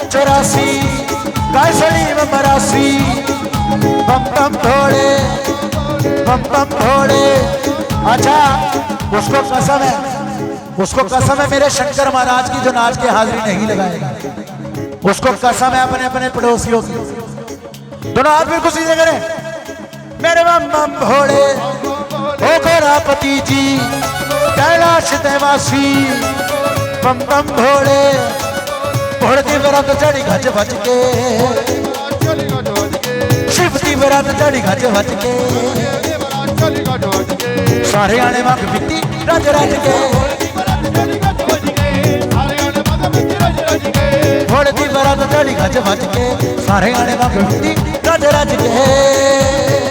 84 कासली मरासी बम बम भोले बम बम भोले। अच्छा उसको कसम है, उसको कसम है मेरे शंकर महाराज की जो नाच के हाजिरी नहीं लगाएगा, उसको कसम है अपने अपने पड़ोसियों की। दोनों हाथ में खुशी से करें मेरे बम बम भोले ओ गोरापति जी कैलाश देवासी बम बम भोले। भोड़ती बरात चढ़ी गज भज के शिवती बरात चढ़ी गज भज के सारे आने वाग बिती रज रज के भोड़ती बरात चढ़ी गज भज के सारे आने वाग बिती रज रज के।